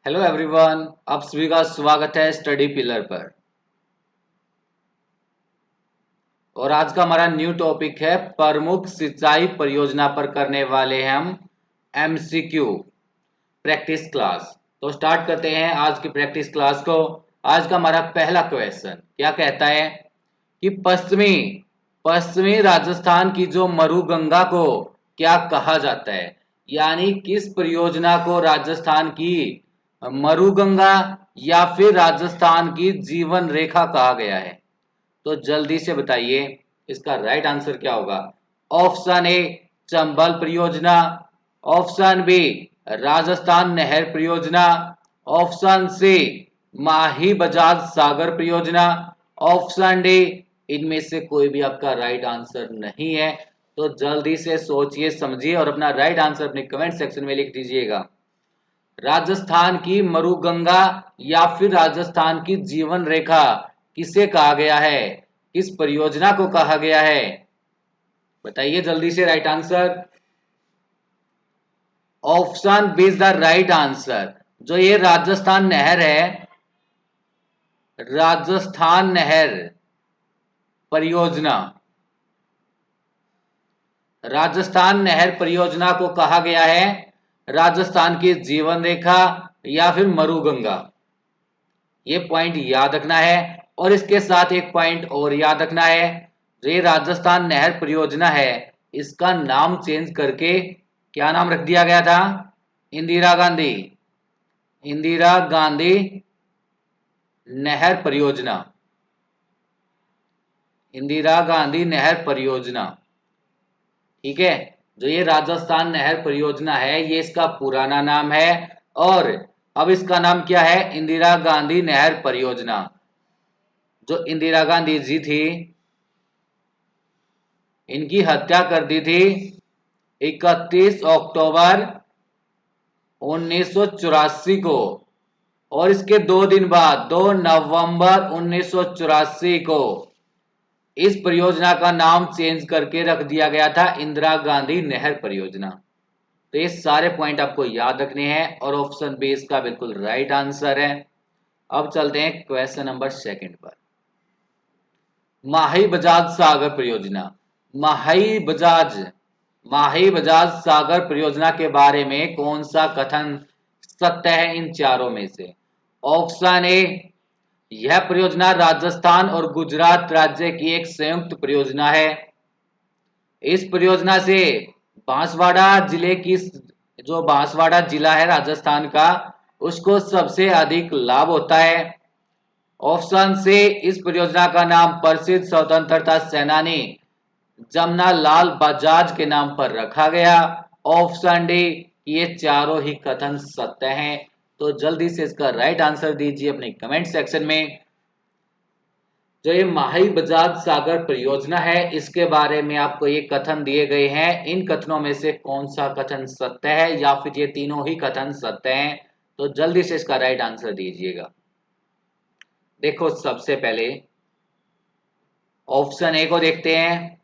Hello everyone, आप सभी का स्वागत है स्टडी पिलर पर। और आज का हमारा न्यू टॉपिक है प्रमुख सिंचाई परियोजना पर करने वाले हैं हम एमसीक्यू प्रैक्टिस क्लास। तो स्टार्ट करते हैं आज की प्रैक्टिस क्लास को। आज का हमारा पहला क्वेश्चन क्या कहता है कि पश्चिमी पश्चिमी राजस्थान की जो मरुगंगा को क्या कहा जाता है, यानी किस परियोजना को राजस्थान की मरुगंगा या फिर राजस्थान की जीवन रेखा कहा गया है। तो जल्दी से बताइए इसका राइट आंसर क्या होगा। ऑप्शन ए चंबल परियोजना, ऑप्शन बी राजस्थान नहर परियोजना, ऑप्शन सी माही बजाज सागर परियोजना, ऑप्शन डी इनमें से कोई भी आपका राइट आंसर नहीं है। तो जल्दी से सोचिए समझिए और अपना राइट आंसर अपने कमेंट सेक्शन में लिख दीजिएगा। राजस्थान की मरुगंगा या फिर राजस्थान की जीवन रेखा किसे कहा गया है, किस परियोजना को कहा गया है, बताइए जल्दी से right answer. Option B is the right answer. जो ये राजस्थान नहर है, राजस्थान नहर परियोजना, राजस्थान नहर परियोजना को कहा गया है राजस्थान की जीवन रेखा या फिर मरुगंगा। ये पॉइंट याद रखना है। और इसके साथ एक पॉइंट और याद रखना है, जो ये राजस्थान नहर परियोजना है इसका नाम चेंज करके क्या नाम रख दिया गया था, इंदिरा गांधी, इंदिरा गांधी नहर परियोजना, इंदिरा गांधी नहर परियोजना। ठीक है, जो ये राजस्थान नहर परियोजना है ये इसका पुराना नाम है और अब इसका नाम क्या है, इंदिरा गांधी नहर परियोजना। जो इंदिरा गांधी जी थी इनकी हत्या कर दी थी 31 अक्टूबर 1984 को, और इसके 2 दिन बाद 2 नवंबर 1984 को इस परियोजना का नाम चेंज करके रख दिया गया था इंदिरा गांधी नहर परियोजना। तो ये सारे पॉइंट आपको याद रखने हैं और ऑप्शन बी इसका बिल्कुल राइट आंसर है। अब चलते हैं क्वेश्चन नंबर 2 पर। माही बजाज सागर परियोजना, माही बजाज माही बजाज सागर परियोजना के बारे में कौन सा कथन सत्य है इन चारों में से। ऑप्शन ए यह परियोजना राजस्थान और गुजरात राज्य की एक संयुक्त परियोजना है। इस परियोजना से बांसवाड़ा जिले की, जो बांसवाड़ा जिला है राजस्थान का, उसको सबसे अधिक लाभ होता है। ऑप्शन से इस परियोजना का नाम प्रसिद्ध स्वतंत्रता सेनानी जमना लाल बजाज के नाम पर रखा गया। ऑप्शन डी ये चारों ही कथन सत्य हैं। तो जल्दी से इसका राइट आंसर दीजिए अपने कमेंट सेक्शन में। जो ये माही बजाज सागर परियोजना है इसके बारे में आपको ये कथन दिए गए हैं, इन कथनों में से कौन सा कथन सत्य है या फिर ये तीनों ही कथन सत्य हैं। तो जल्दी से इसका राइट आंसर दीजिएगा। देखो सबसे पहले ऑप्शन ए को देखते हैं।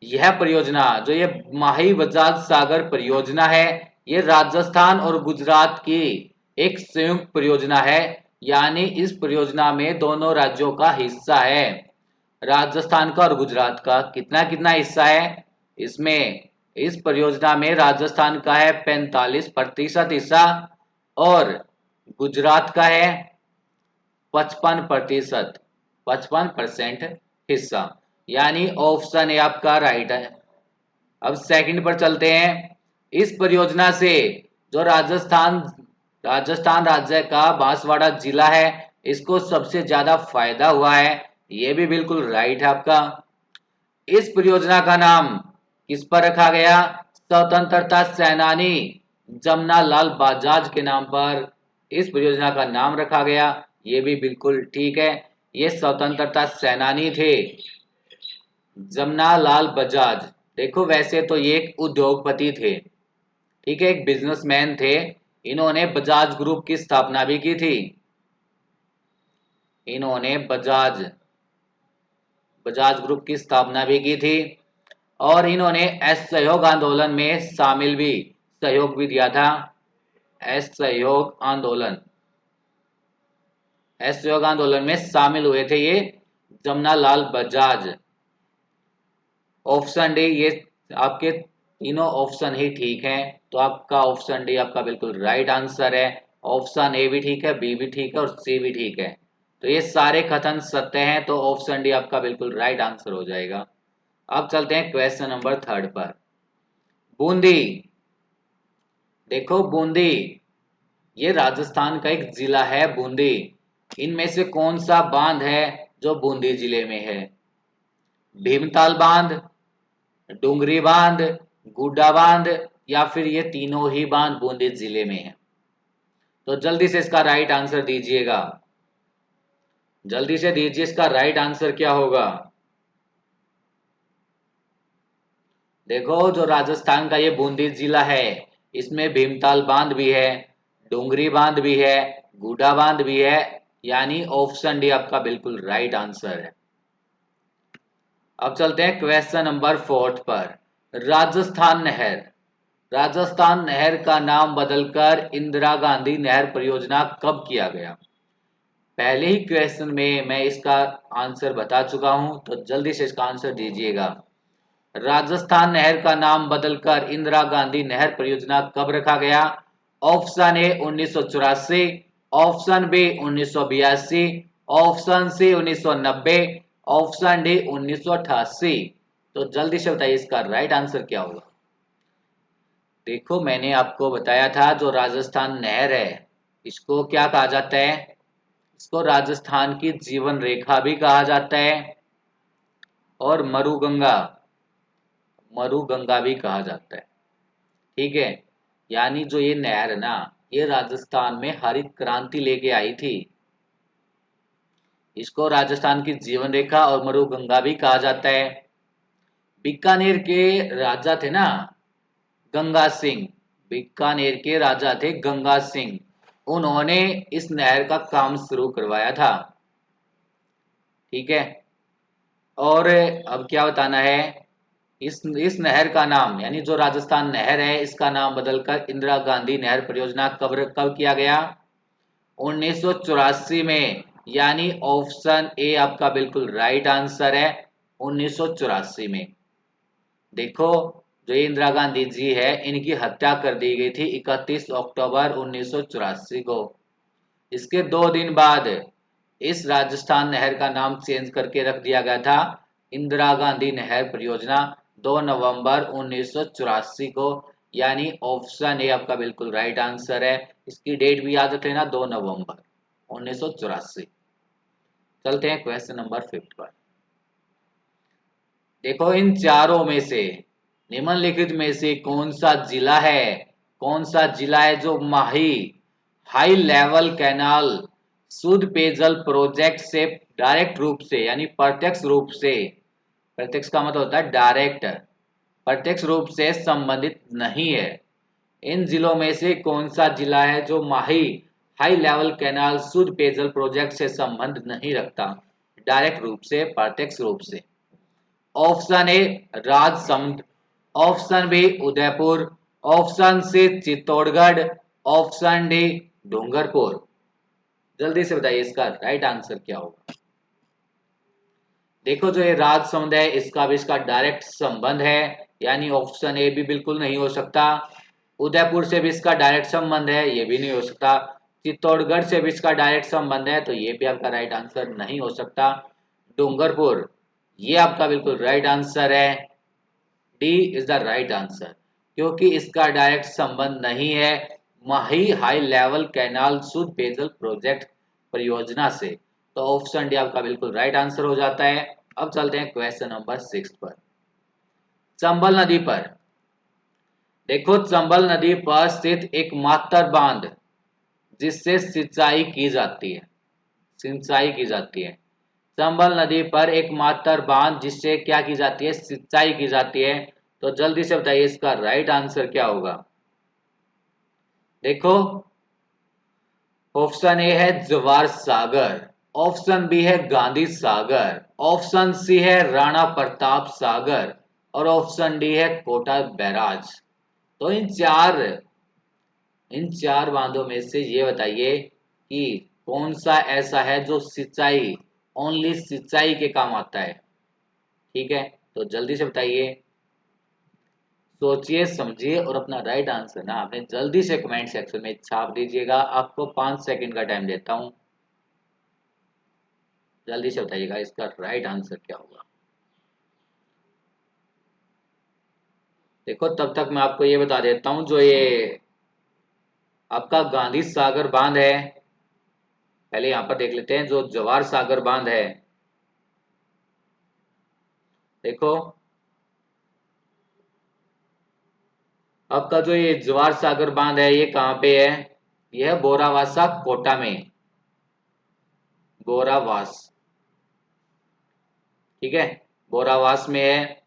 यह परियोजना, जो ये माही बजाज सागर परियोजना है, ये राजस्थान और गुजरात की एक संयुक्त परियोजना है, यानी इस परियोजना में दोनों राज्यों का हिस्सा है। राजस्थान का और गुजरात का कितना कितना हिस्सा है इसमें, इस परियोजना में राजस्थान का है 45% हिस्सा और गुजरात का है 55%, 55% हिस्सा, यानी ऑप्शन ए आपका राइट है। अब सेकंड पर चलते हैं। इस परियोजना से जो राजस्थान राज्य का बांसवाड़ा जिला है इसको सबसे ज्यादा फायदा हुआ है, ये भी बिल्कुल राइट है आपका। इस परियोजना का नाम किस पर रखा गया, स्वतंत्रता सेनानी जमना लाल बजाज के नाम पर इस परियोजना का नाम रखा गया, ये भी बिल्कुल ठीक है। ये स्वतंत्रता सेनानी थे जमना लाल बजाज। देखो वैसे तो ये एक उद्योगपति थे, ठीक है, एक बिजनेसमैन थे। इन्होंने बजाज ग्रुप की स्थापना भी की थी। इन्होंने बजाज बजाज ग्रुप की स्थापना भी की थी और इन्होंने असहयोग आंदोलन में शामिल भी सहयोग भी दिया था। असहयोग आंदोलन, असहयोग आंदोलन में शामिल हुए थे ये जमनालाल बजाज। ऑप्शन डी, ये आपके तीनों ऑप्शन ही ठीक हैं, तो आपका ऑप्शन डी आपका बिल्कुल राइट आंसर है। ऑप्शन ए भी ठीक है, बी भी ठीक है और सी भी ठीक है, तो ये सारे कथन सत्य हैं, तो ऑप्शन डी आपका बिल्कुल राइट आंसर हो जाएगा। अब चलते हैं क्वेश्चन नंबर 3 पर। बूंदी, देखो बूंदी ये राजस्थान का एक जिला है बूंदी। इनमें से कौन सा बांध है जो बूंदी जिले में है? भीमताल बांध, डुंगरी बांध, गुड्डा बांध, या फिर ये तीनों ही बांध बूंदी जिले में है? तो जल्दी से इसका राइट आंसर दीजिएगा, जल्दी से दीजिए, इसका राइट आंसर क्या होगा? देखो जो राजस्थान का ये बूंदी जिला है, इसमें भीमताल बांध भी है, डुंगरी बांध भी है, गुडा बांध भी है, यानी ऑप्शन डी आपका बिल्कुल राइट आंसर है। अब चलते हैं क्वेश्चन नंबर 4 पर। राजस्थान नहर, राजस्थान नहर का नाम बदलकर इंदिरा गांधी नहर परियोजना कब किया गया? पहले ही क्वेश्चन में मैं इसका आंसर बता चुका हूं, तो जल्दी से इसका आंसर दीजिएगा। राजस्थान नहर का नाम बदलकर इंदिरा गांधी नहर परियोजना कब रखा गया? Option A 1984, option B 1982, option C 1990, option D 1988। तो जल्दी से बताइए इसका राइट आंसर क्या होगा? देखो मैंने आपको बताया था जो राजस्थान नहर है, इसको क्या कहा जाता है? इसको राजस्थान की जीवन रेखा भी कहा जाता है और मरुगंगा, मरुगंगा भी कहा जाता है। ठीक है, यानी जो ये नहर है ना, ये राजस्थान में हरित क्रांति लेके आई थी। इसको राजस्थान की जीवन रेखा और मरुगंगा भी कहा जाता है। बीकानेर के राजा थे ना गंगा सिंह, बीकानेर के राजा थे गंगा सिंह, उन्होंने इस नहर का काम शुरू करवाया था। ठीक है, और अब क्या बताना है? इस नहर का नाम, यानी जो राजस्थान नहर है, इसका नाम बदलकर इंदिरा गांधी नहर परियोजना कब किया गया? 1984 में, यानी ऑप्शन ए आपका बिल्कुल राइट आंसर है, 1984 में। देखो जो इंदिरा गांधी जी है, इनकी हत्या कर दी गई थी 31 अक्टूबर 1984 को। इसके 2 दिन बाद इस राजस्थान नहर का नाम चेंज करके रख दिया गया था इंदिरा गांधी नहर परियोजना, 2 नवंबर 1984 को, यानी ऑप्शन ए आपका बिल्कुल राइट आंसर है। इसकी डेट भी याद रखना, 2 नवंबर 1984। चलते हैं क्वेश्चन नंबर 5 पर। देखो इन चारों में से, निम्नलिखित में से कौन सा जिला है, कौन सा जिला है जो माही हाई लेवल कैनाल शुद्ध पेयजल प्रोजेक्ट से डायरेक्ट रूप से, यानी प्रत्यक्ष रूप से, प्रत्यक्ष का मतलब होता है डायरेक्ट, प्रत्यक्ष रूप से संबंधित नहीं है? इन जिलों में से कौन सा जिला है जो माही हाई लेवल कैनाल शुद्ध पेयजल प्रोजेक्ट से संबंध नहीं रखता डायरेक्ट रूप से, प्रत्यक्ष रूप से? Option A Rajsamand, option B Udaipur, option C Chittorgarh, option D Dungarpur. जल्दी से बताइए इसका राइट आंसर क्या होगा? देखो जो ये राजसमंद है, इसका भी इसका डायरेक्ट संबंध है, यानी ऑप्शन ए भी बिल्कुल नहीं हो सकता। उदयपुर से भी इसका डायरेक्ट संबंध है, ये भी नहीं हो सकता। चित्तौड़गढ़ से भी इसका डायरेक्ट संबंध है, तो ये भी आपका राइट आंसर नहीं हो सकता। डूंगरपुर, ये आपका बिल्कुल राइट आंसर है। D is the right answer, क्योंकि इसका डायरेक्ट संबंध नहीं है माही हाई लेवल कैनाल शुद्ध पेयजल प्रोजेक्ट परियोजना से। तो ऑप्शन डी आपका बिल्कुल राइट आंसर हो जाता है। अब चलते हैं क्वेश्चन नंबर 6 पर। चंबल नदी पर, देखो चंबल नदी पर स्थित एक मातर बांध जिससे सिंचाई की जाती है, सिंचाई की जाती है। चंबल नदी पर एक मातर बांध जिससे क्या की जाती है? सिंचाई की जाती है। तो जल्दी से बताइए इसका राइट आंसर क्या होगा? देखो ऑप्शन ए है जवार सागर, ऑप्शन बी है गांधी सागर, ऑप्शन सी है राणा प्रताप सागर, और ऑप्शन डी है कोटा बैराज। तो इन चार बांधों में से ये बताइए कि कौन सा ऐसा है जो सिंचाई, ओनली सिंचाई के काम आता है? ठीक है, तो जल्दी से बताइए, सोचिए समझिए और अपना राइट आंसर ना आपने जल्दी से कमेंट सेक्शन में छाप दीजिएगा। आपको 5 सेकंड का टाइम देता हूं, जल्दी से बताइएगा इसका राइट आंसर क्या होगा। देखो तब तक मैं आपको ये बता देता हूं, जो ये आपका गांधी सागर बांध है, पहले यहां पर देख लेते हैं। जो जवाहर सागर बांध है, देखो आपका जो ये जवाहर सागर बांध है ये कहाँ पे है? यह है बोरावासा कोटा में, बोरावास, ठीक है, बोरावास में है।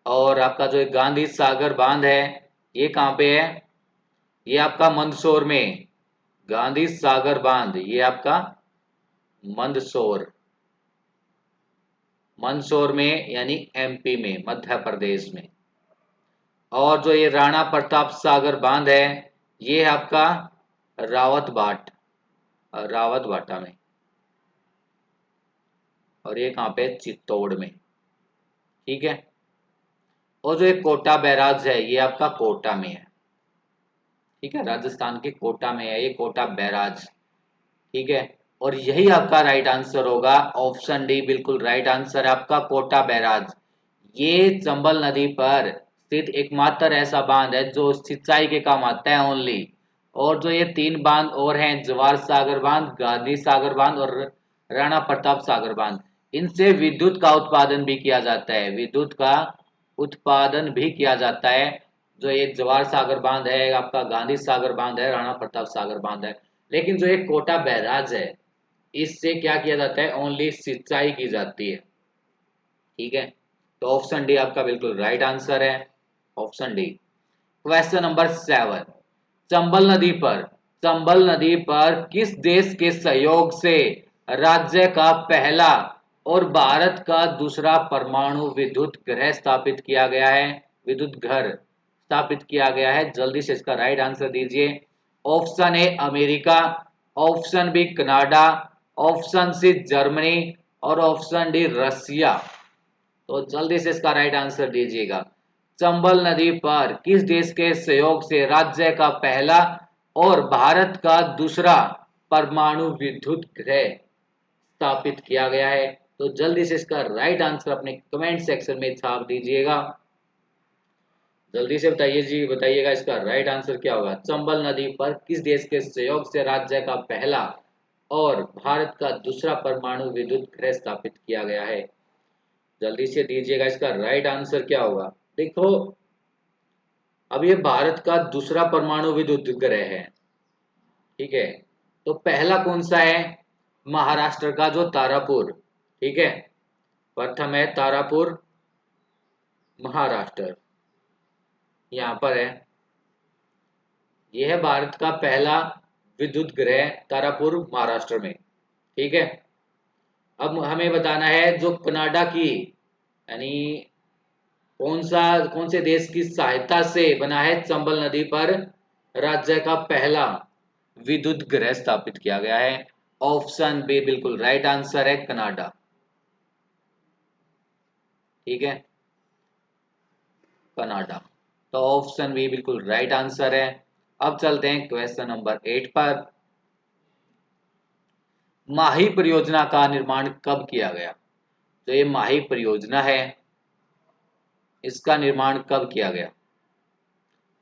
और आपका जो गांधी सागर बांध है ये कहाँ पे है? ये आपका मंदसौर में, गांधी सागर बांध ये आपका मंदसौर, मंदसौर में यानी एमपी में, मध्य प्रदेश में। और जो ये राणा प्रताप सागर बांध है ये है आपका रावतभाट, रावतभाटा में। और ये कहाँ पे? चित्तौड़ में, ठीक है। और जो ये कोटा बैराज है ये आपका कोटा में है, ठीक है, राजस्थान के कोटा में है ये कोटा बैराज, ठीक है। और यही आपका राइट आंसर होगा, ऑप्शन डी बिल्कुल राइट आंसर है आपका, कोटा बैराज। ये चंबल नदी पर स्थित एकमात्र ऐसा बांध है जो सिंचाई के काम आता है ओनली। और जो ये 3 बांध और हैं, जवाहर सागर बांध, गांधी सागर बांध और राणा प्रताप सागर बांध, इनसे विद्युत का उत्पादन भी किया जाता है, विद्युत का उत्पादन भी किया जाता है। जो ये जवाहर सागर बांध है आपका, गांधी सागर बांध है, राणा प्रताप सागर बांध है। लेकिन जो ये कोटा बैराज है इससे क्या किया जाता है? ओनली सिंचाई की जाती है, ठीक है। तो ऑप्शन डी आपका बिल्कुल राइट आंसर है, option D. Question number 7, Chambal नदी पर, चंबल नदी पर किस देश के सहयोग से राज्य का पहला और भारत का दूसरा परमाणु विद्युत गृह स्थापित किया गया है, विद्युत घर स्थापित किया गया है? जल्दी से इसका राइट आंसर दीजिए। Option A America, option B Canada, option C Germany और ऑप्शन डी रसिया। तो जल्दी से इसका राइट आंसर दीजिएगा। चंबल नदी पर किस देश के सहयोग से राज्य का पहला और भारत का दूसरा परमाणु विद्युत गृह स्थापित किया गया है? तो जल्दी से इसका राइट आंसर अपने कमेंट सेक्शन में छाप दीजिएगा, जल्दी से बताइए जी, बताइएगा इसका राइट आंसर क्या होगा। चंबल नदी पर किस देश के सहयोग से राज्य का पहला और भारत का दूसरा परमाणु विद्युत गृह स्थापित किया गया है? जल्दी से दीजिएगा, इसका राइट आंसर क्या होगा। देखो अब ये भारत का दूसरा परमाणु विद्युत गृह है, ठीक है। तो पहला कौन सा है? महाराष्ट्र का जो तारापुर, ठीक है, प्रथम है तारापुर महाराष्ट्र, यहाँ पर है। यह है भारत का पहला विद्युत गृह तारापुर महाराष्ट्र में, ठीक है। अब हमें बताना है जो कनाडा की, यानी कौन से देश की सहायता से बना है चंबल नदी पर राज्य का पहला विद्युत गृह स्थापित किया गया है? ऑप्शन बी बिल्कुल राइट आंसर है, कनाडा, ठीक है, कनाडा। तो ऑप्शन बी बिल्कुल राइट आंसर है। अब चलते हैं क्वेश्चन नंबर 8 पर। माही परियोजना का निर्माण कब किया गया? तो ये माही परियोजना है, इसका निर्माण कब किया गया?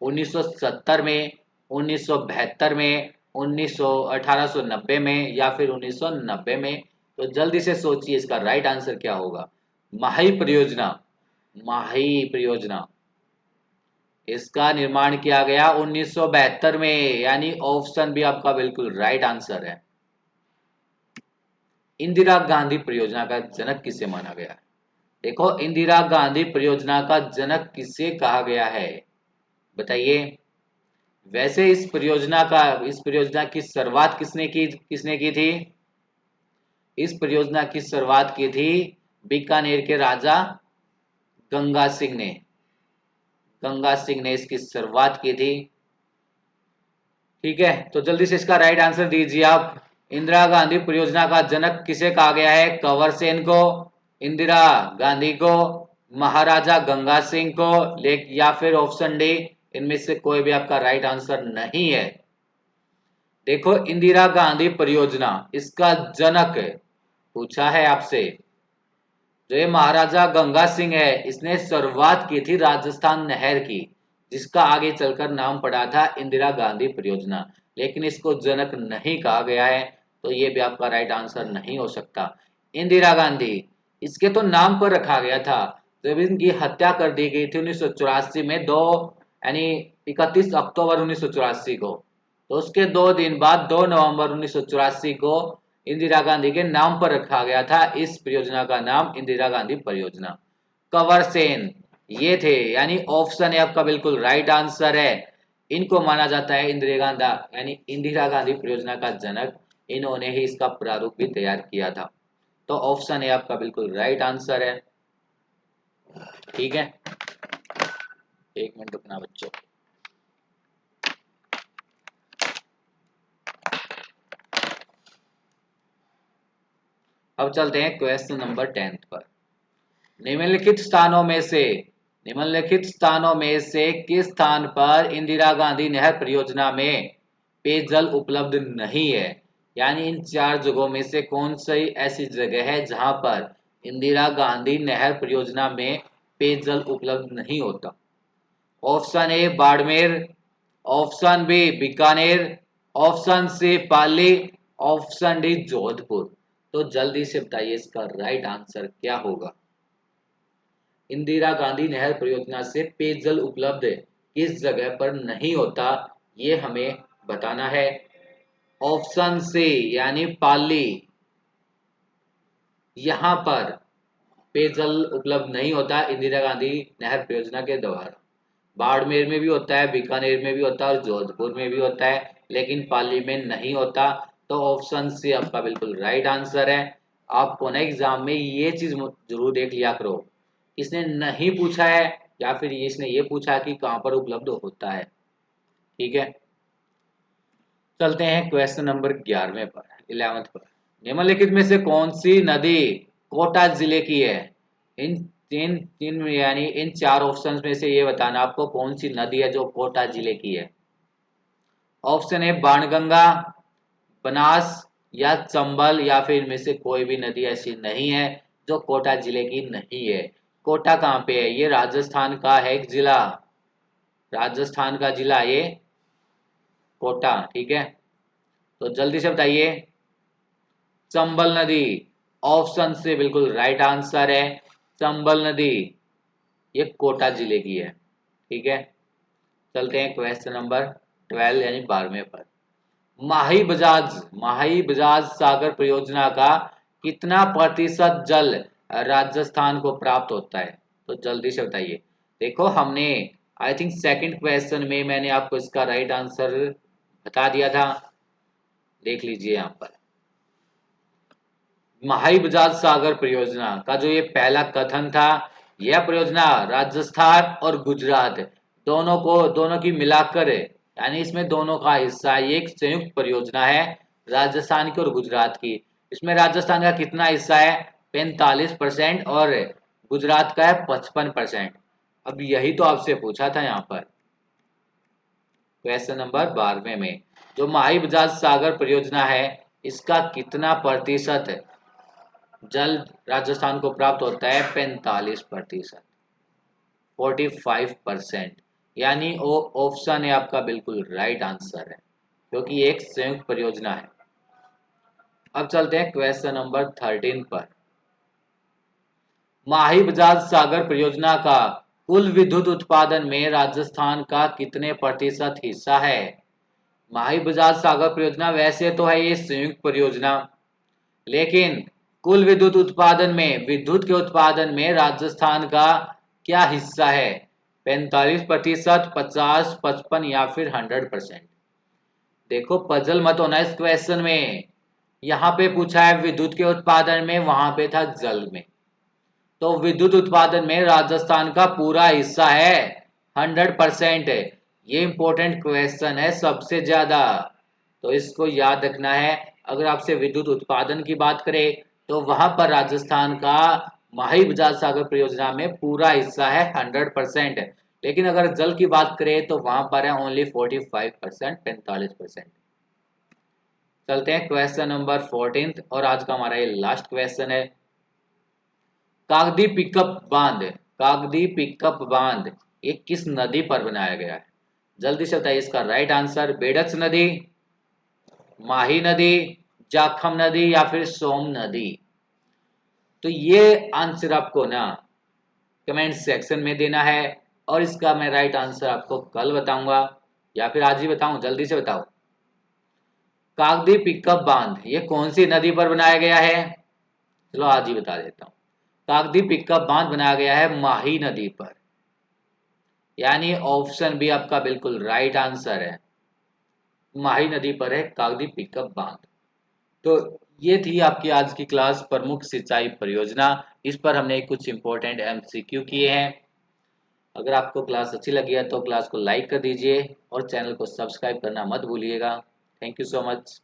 1970 में, 1972 में, 1890 में या फिर 1990 में? तो जल्दी से सोचिए इसका राइट आंसर क्या होगा। माही परियोजना, माही परियोजना, इसका निर्माण किया गया 1972 में, यानी ऑप्शन भी आपका बिल्कुल राइट आंसर है। इंदिरा गांधी परियोजना का जनक किसे माना गया है? देखो इंदिरा गांधी परियोजना का जनक किसे कहा गया है, बताइए। वैसे इस परियोजना की शुरुआत किसने की थी? इस परियोजना की शुरुआत की थी बीकानेर के राजा गंगा सिंह ने, गंगा सिंह ने इसकी शुरुआत की थी, ठीक है। तो जल्दी से इसका राइट आंसर दीजिए आप। इंदिरा गांधी परियोजना का जनक किसे कहा गया है? कंवर सेन को, इंदिरा गांधी को, महाराजा गंगा सिंह को, या फिर ऑप्शन डी, इनमें से कोई भी आपका राइट आंसर नहीं है। देखो, इंदिरा गांधी परियोजना इसका जनक पूछा है आपसे, जो ये महाराजा गंगा सिंह है, इसने शुरुआत की थी राजस्थान नहर की, जिसका आगे चलकर नाम पड़ा था इंदिरा गांधी परियोजना, लेकिन इसको जनक नहीं कहा गया है, तो ये भी आपका राइट आंसर नहीं हो सकता। इंदिरा गांधी इसके तो नाम पर रखा गया था, जब इनकी हत्या कर दी गई थी 1984 में, 2 यानी 31 अक्टूबर 1984 को, तो उसके 2 दिन बाद 2 नवंबर 1984 को इंदिरा गांधी के नाम पर रखा गया था इस परियोजना का नाम इंदिरा गांधी परियोजना। कंवर सेन ये थे, यानी ऑप्शन है आपका बिल्कुल राइट आंसर है। इनको माना जाता है इंदिरा गांधी परियोजना का जनक, इन्होंने ही इसका प्रारूप भी तैयार किया था, तो ऑप्शन है आपका बिल्कुल राइट आंसर है। ठीक है, 1 मिनट रुकना बच्चों। अब चलते हैं क्वेश्चन नंबर 10 पर। निम्नलिखित स्थानों में से किस स्थान पर इंदिरा गांधी नहर परियोजना में पेयजल उपलब्ध नहीं है? यानी इन 4 जगहों में से कौन सी ऐसी जगह है जहां पर इंदिरा गांधी नहर परियोजना में पेयजल उपलब्ध नहीं होता? Option A Barmer, option B Bikaner, option C Pali, option D Jodhpur. तो जल्दी से बताइए इसका राइट आंसर क्या होगा? इंदिरा गांधी नहर परियोजना से पेयजल उपलब्ध किस जगह पर नहीं होता, ये हमें बताना है। ऑप्शन सी यानी पाली, यहाँ पर पेयजल उपलब्ध नहीं होता इंदिरा गांधी नहर परियोजना के द्वारा। बाड़मेर में भी होता है, बीकानेर में भी होता है और जोधपुर में भी होता है, लेकिन पाली में नहीं होता। तो ऑप्शन सी आपका बिल्कुल राइट आंसर है। आपको ना एग्जाम में ये चीज जरूर देख लिया करो, इसने नहीं पूछा है या फिर इसने ये पूछा कि कहाँ पर उपलब्ध होता है। ठीक है, चलते हैं क्वेश्चन नंबर 11वें पर, 11th पर। निम्नलिखित में से कौन सी नदी कोटा जिले की है? इन तीन तीन यानी इन 4 ऑप्शंस में से ये बताना आपको कौन सी नदी है जो कोटा जिले की है। ऑप्शन ए बाणगंगा, बनास या चंबल, या फिर इनमें से कोई भी नदी ऐसी नहीं है जो कोटा जिले की नहीं है। कोटा कहाँ पे है? ये राजस्थान का है एक जिला, राजस्थान का जिला ये कोटा। ठीक है, तो जल्दी से बताइए। चंबल नदी ऑप्शन से बिल्कुल राइट आंसर है। चंबल नदी ये कोटा जिले की है। ठीक है, चलते हैं क्वेश्चन नंबर 12 यानी 12वें पर। माही बजाज सागर परियोजना का कितना प्रतिशत जल राजस्थान को प्राप्त होता है? तो जल्दी से बताइए। देखो, हमने आई थिंक सेकंड क्वेश्चन में मैंने आपको इसका राइट आंसर बता दिया था, देख लीजिए यहाँ पर। माही बजाज सागर परियोजना का जो ये पहला कथन था, यह परियोजना राजस्थान और गुजरात दोनों की मिलाकर, यानी इसमें दोनों का हिस्सा है। ये एक संयुक्त परियोजना है राजस्थान की और गुजरात की। इसमें राजस्थान का कितना हिस्सा है? 45% और गुजरात का है 55%। अब यही तो आपसे पूछा था यहाँ पर क्वेश्चन नंबर 12वें में, जो माही बजाज सागर परियोजना है इसका कितना प्रतिशत जल राजस्थान को प्राप्त होता है? 45%, 45%। यानी वो ऑप्शन है आपका बिल्कुल राइट आंसर है, क्योंकि एक संयुक्त परियोजना है। अब चलते हैं क्वेश्चन नंबर 13 पर। माही बजाज सागर परियोजना का कुल विद्युत उत्पादन में राजस्थान का कितने प्रतिशत हिस्सा है? माही बजाज सागर परियोजना वैसे तो है ये संयुक्त परियोजना, लेकिन कुल विद्युत के उत्पादन में राजस्थान का क्या हिस्सा है? 45%, 50, 55 या फिर 100%? देखो, पजल मत होना इस क्वेश्चन में। यहाँ पे पूछा है विद्युत के उत्पादन में, वहां पे था जल में। तो विद्युत उत्पादन में राजस्थान का पूरा हिस्सा है, 100% ये इंपॉर्टेंट क्वेश्चन है सबसे ज्यादा, तो इसको याद रखना है अगर आपसे विद्युत उत्पादन की बात करें तो वहां पर राजस्थान का माही बजाज सागर परियोजना में पूरा हिस्सा है 100%। लेकिन अगर जल की बात करें तो वहां पर है ओनली 45%, 45%। चलते हैं क्वेश्चन नंबर 14 और आज का हमारा ये लास्ट क्वेश्चन है। कागदी पिकअप बांध, कागदी पिकअप बांध ये किस नदी पर बनाया गया है? जल्दी से बताइए इसका राइट आंसर। बेडक्स नदी, माही नदी, जाखम नदी या फिर सोम नदी? तो ये आंसर आपको ना कमेंट सेक्शन में देना है और इसका मैं राइट आंसर आपको कल बताऊंगा या फिर आज ही बताऊं, जल्दी से बताओ। कागदी पिकअप बांध ये कौन सी नदी पर बनाया गया है? चलो आज ही बता देता हूँ। कागदी पिकअप बांध बनाया गया है माही नदी पर, यानी ऑप्शन बी आपका बिल्कुल राइट आंसर है। माही नदी पर है कागदी पिकअप बांध। तो ये थी आपकी आज की क्लास प्रमुख सिंचाई परियोजना। इस पर हमने कुछ इंपॉर्टेंट एमसीक्यू किए हैं। अगर आपको क्लास अच्छी लगी है तो क्लास को लाइक कर दीजिए और चैनल को सब्सक्राइब करना मत भूलिएगा। Thank you so much.